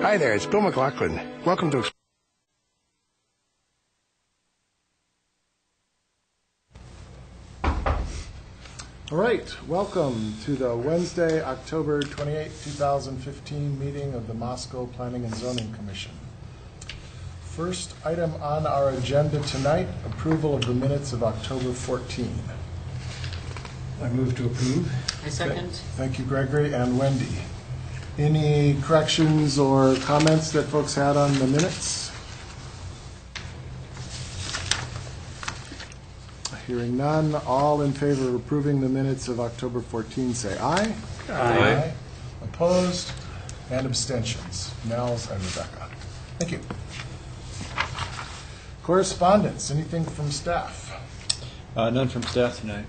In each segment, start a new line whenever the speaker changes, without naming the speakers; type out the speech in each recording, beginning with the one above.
Hi there, it's Bill McLaughlin. Welcome to...
All right, welcome to the Wednesday, October 28, 2015 meeting of the Moscow Planning and Zoning Commission. First item on our agenda tonight, approval of the minutes of October 14.
I move to approve.
I second.
Thank you, Gregory and Wendy. Any corrections or comments that folks had on the minutes? Hearing none, all in favor of approving the minutes of October 14, say aye.
Aye.
Opposed and abstentions. Nels and Rebecca. Thank you. Correspondence, anything from staff?
None from staff tonight.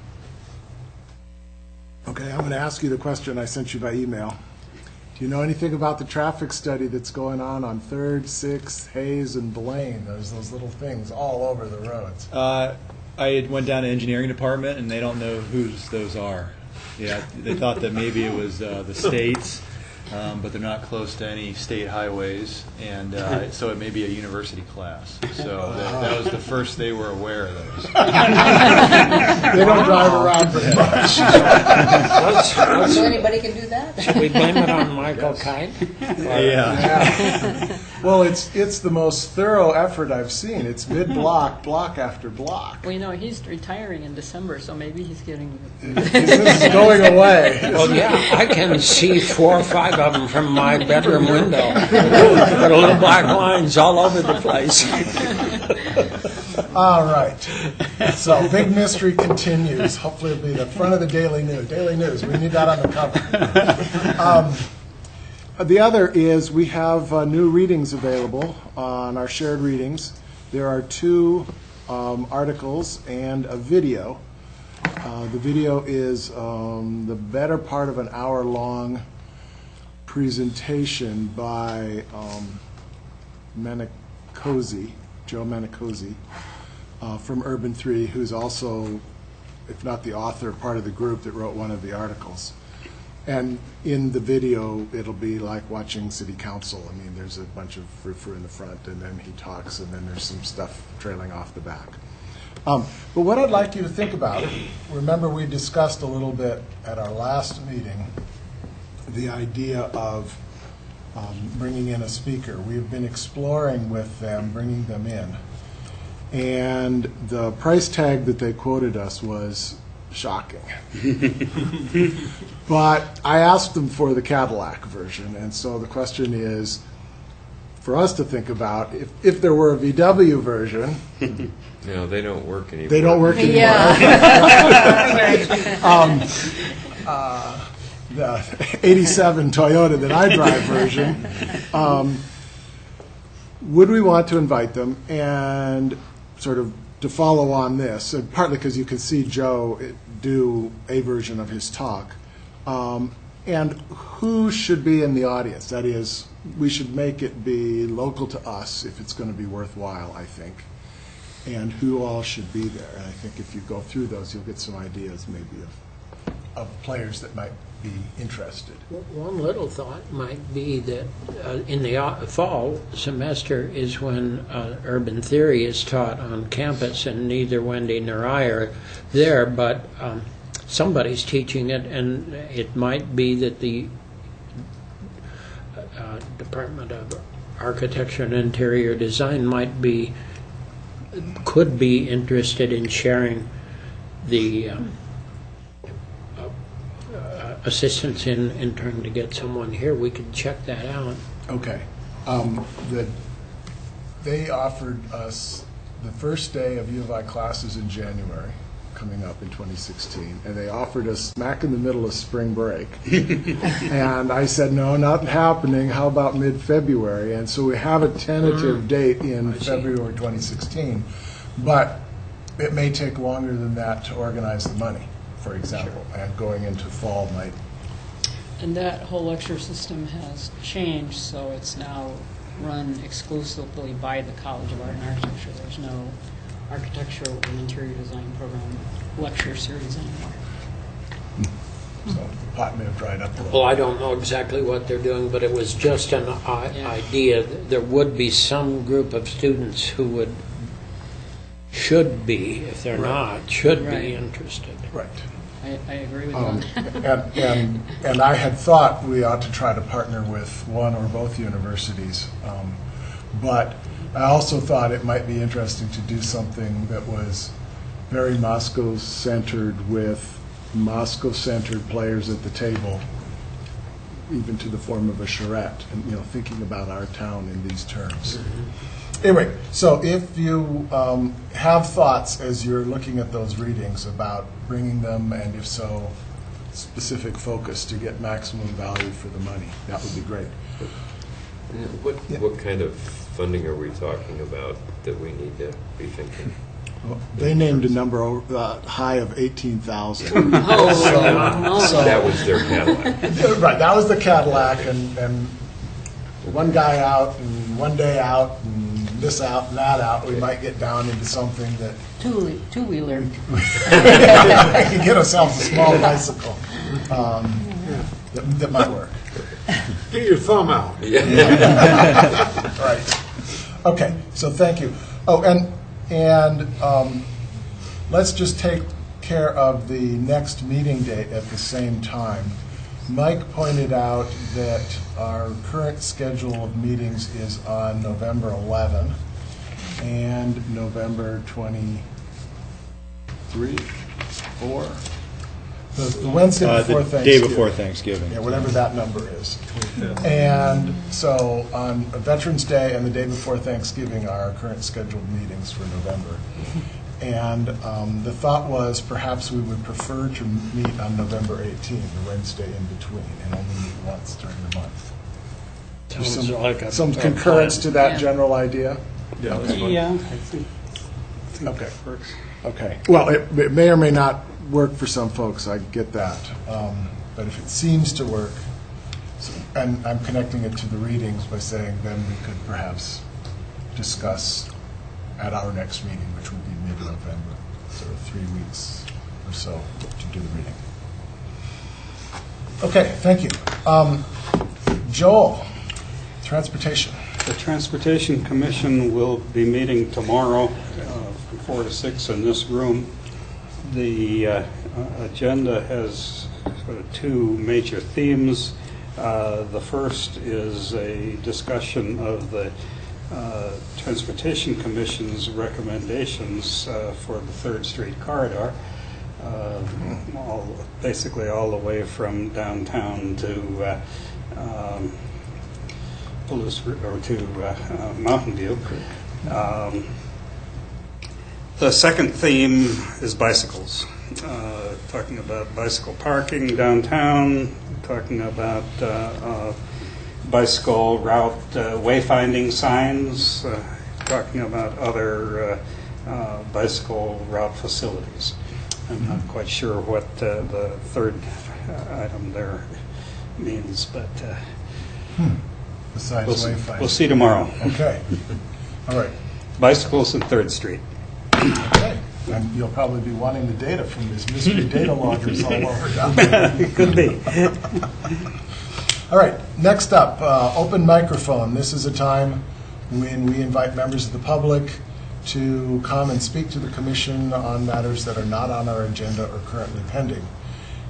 Okay, I'm going to ask you the question I sent you by email. Do you know anything about the traffic study that's going on 3rd, 6th, Hayes, and Blaine? There's those little things all over the roads.
I went down to engineering department, and they don't know whose those are. Yeah, they thought that maybe it was the state's, but they're not close to any state highways, and so it may be a university class. So that was the first they were aware of those.
They don't drive around very much.
So anybody can do that?
Should we blame it on Michael Kite?
Yeah. Well, it's the most thorough effort I've seen. It's mid-block, block after block.
Well, you know, he's retiring in December, so maybe he's getting...
This is going away.
Well, yeah, I can see 4 or 5 of them from my bedroom window. Got little black lines all over the place.
All right. So, big mystery continues. Hopefully it'll be the front of the Daily News. Daily News, we need that on the cover. The other is we have new readings available on our shared readings. There are 2 articles and a video. The video is the better part of an hour-long presentation by Joe Manicosi from Urban 3, who's also, if not the author, part of the group that wrote one of the articles. And in the video, it'll be like watching city council. I mean, there's a bunch of frou-frou in the front, and then he talks, and then there's some stuff trailing off the back. But what I'd like you to think about, remember we discussed a little bit at our last meeting the idea of bringing in a speaker. We've been exploring with them, bringing them in. And the price tag that they quoted us was shocking. But I asked them for the Cadillac version, and so the question is for us to think about, if there were a VW version.
No, they don't work anymore.
They don't work anymore.
Yeah.
The 87 Toyota that I drive version, would we want to invite them and sort of to follow on this, and partly because you can see Joe do a version of his talk, and who should be in the audience? That is, we should make it be local to us if it's going to be worthwhile, I think, and who all should be there. And I think if you go through those, you'll get some ideas maybe of players that might be interested.
One little thought might be that in the fall semester is when urban theory is taught on campus, and neither Wendy nor I are there, but somebody's teaching it, and it might be that the Department of Architecture and Interior Design could be interested in sharing the assistance in trying to get someone here. We could check that out.
Okay. They offered us the first day of U of I classes in January, coming up in 2016, and they offered us smack in the middle of spring break. And I said, no, not happening. How about mid-February? And so we have a tentative date in February 2016, but it may take longer than that to organize the money, for example, and going into fall might.
And that whole lecture system has changed, so it's now run exclusively by the College of Art and Architecture. There's no architectural and interior design program lecture series anymore.
So the pot may have dried up a little.
Well, I don't know exactly what they're doing, but it was just an idea. There would be some group of students who should be, if they're not, should
Right.
be interested.
Right.
I agree with that.
And I had thought we ought to try to partner with one or both universities. But I also thought it might be interesting to do something that was very Moscow-centered, with Moscow-centered players at the table, even to the form of a charrette, and, thinking about our town in these terms. Anyway, so if you have thoughts as you're looking at those readings about bringing them, and if so, specific focus to get maximum value for the money, that would be great.
What kind of funding are we talking about that we need to be thinking?
Well, they named a number high of 18,000.
That was their Cadillac.
Right, that was the Cadillac, and one guy out, and one day out, and this out, and that out, we might get down into something that
Two-wheeler.
we can get ourselves a small bicycle that might work.
Get your thumb out.
Right. Okay, so thank you. Oh, and let's just take care of the next meeting date at the same time. Mike pointed out that our current schedule of meetings is on November 11 and November 23, 4. The Wednesday before
The
Thanksgiving.
day before Thanksgiving.
Yeah, whatever that number is. And so on Veterans Day and the day before Thanksgiving are our current scheduled meetings for November. And the thought was perhaps we would prefer to meet on November 18, the Wednesday in between, and only meet once during the month. There's
Sounds like a
concurrence
plan.
to that
Yeah.
general idea?
Yeah, I think
Okay.
that works.
Okay. Well, it may or may not work for some folks, I get that. But if it seems to work, and I'm connecting it to the readings by saying then we could perhaps discuss at our next meeting, which would be mid-November, sort of 3 weeks or so to do the reading. Okay, thank you. Joel, transportation.
The Transportation Commission will be meeting tomorrow from 4 to 6 in this room. The agenda has sort of two major themes. The first is a discussion of the Transportation Commission's recommendations for the 3rd Street corridor, basically all the way from downtown to Mountain View. The second theme is bicycles, talking about bicycle parking downtown, talking about bicycle route wayfinding signs, talking about other bicycle route facilities. I'm not quite sure what the third item there means, but
Besides wayfinding.
we'll see tomorrow.
Okay. All right.
Bicycles and 3rd Street.
Okay. And you'll probably be wanting the data from these mystery data loggers all over down there.
It could be.
All right, next up, open microphone. This is a time when we invite members of the public to come and speak to the commission on matters that are not on our agenda or currently pending.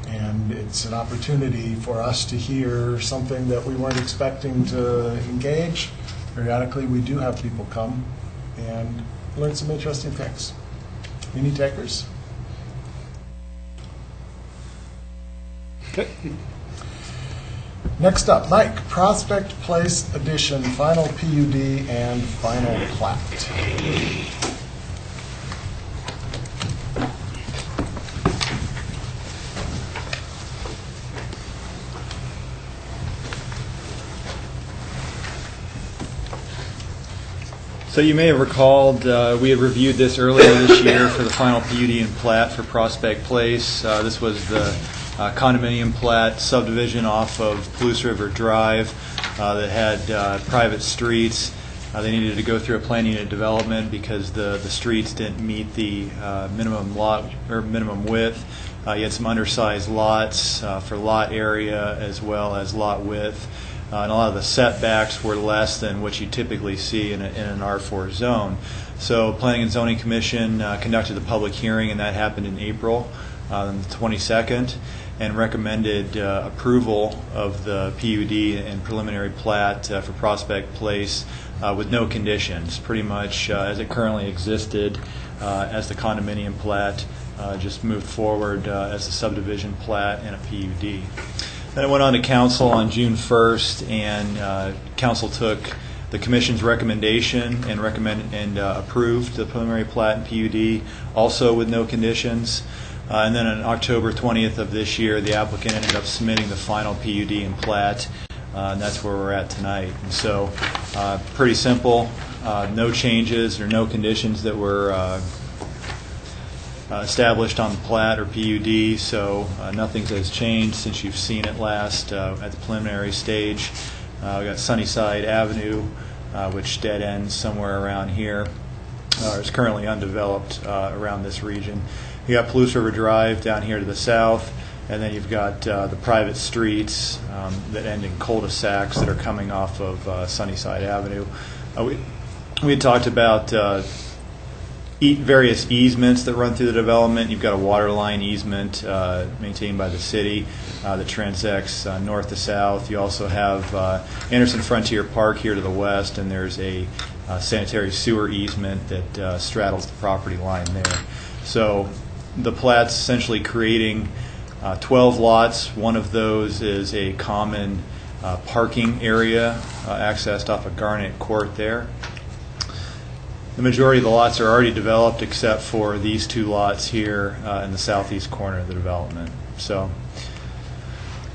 And it's an opportunity for us to hear something that we weren't expecting to engage. Periodically, we do have people come and learn some interesting things. Any takers? Okay. Next up, Mike, Prospect Place Edition, final PUD and final plat.
So you may have recalled we had reviewed this earlier this year for the final PUD and plat for Prospect Place. This was the condominium plat subdivision off of Palouse River Drive that had private streets. They needed to go through a plan unit development because the streets didn't meet the minimum lot or minimum width. You had some undersized lots for lot area as well as lot width. And a lot of the setbacks were less than what you typically see in an R4 zone. So Planning and Zoning Commission conducted the public hearing, and that happened in April, the 22nd, and recommended approval of the PUD and preliminary plat for Prospect Place with no conditions, pretty much as it currently existed as the condominium plat, just moved forward as a subdivision plat and a PUD. Then it went on to council on June 1st, and council took the commission's recommendation and approved the preliminary plat and PUD, also with no conditions. And then on October 20th of this year, the applicant ended up submitting the final PUD and plat, and that's where we're at tonight. And so, pretty simple, no changes or no conditions that were established on the plat or PUD, so nothing has changed since you've seen it last at the preliminary stage. We got Sunnyside Avenue, which dead ends somewhere around here. It's currently undeveloped around this region. You got Palouse River Drive down here to the south, and then you've got the private streets that end in cul-de-sacs that are coming off of Sunnyside Avenue. We had talked about various easements that run through the development. You've got a water line easement maintained by the city that transects north to south. You also have Anderson Frontier Park here to the west, and there's a sanitary sewer easement that straddles the property line there. So the plat's essentially creating 12 lots. One of those is a common parking area accessed off of Garnet Court there. The majority of the lots are already developed except for these two lots here in the southeast corner of the development. So,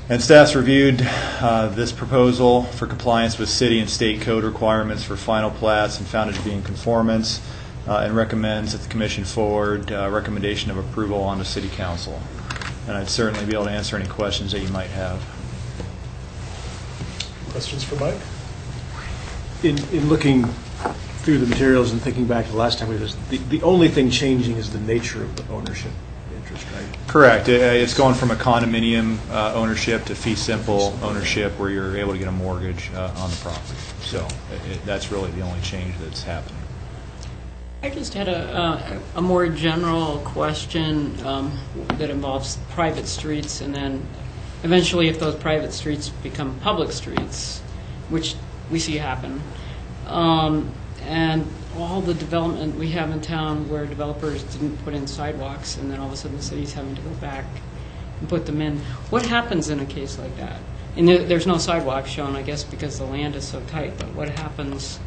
and staff's reviewed this proposal for compliance with city and state code requirements for final plats and found it to be in conformance, and recommends that the commission forward recommendation of approval on to City Council. And I'd certainly be able to answer any questions that you might have.
Questions for Mike? In looking through the materials and thinking back to the last time we did this, the only thing changing is the nature of the ownership interest, right?
Correct. It's going from a condominium ownership to fee simple ownership, where you're able to get a mortgage on the property. So that's really the only change that's happening.
I just had a more general question that involves private streets, and then eventually if those private streets become public streets, which we see happen, and all the development we have in town where developers didn't put in sidewalks, and then all of a sudden the city's having to go back and put them in. What happens in a case like that? And there's no sidewalk shown, I guess, because the land is so tight, but what happens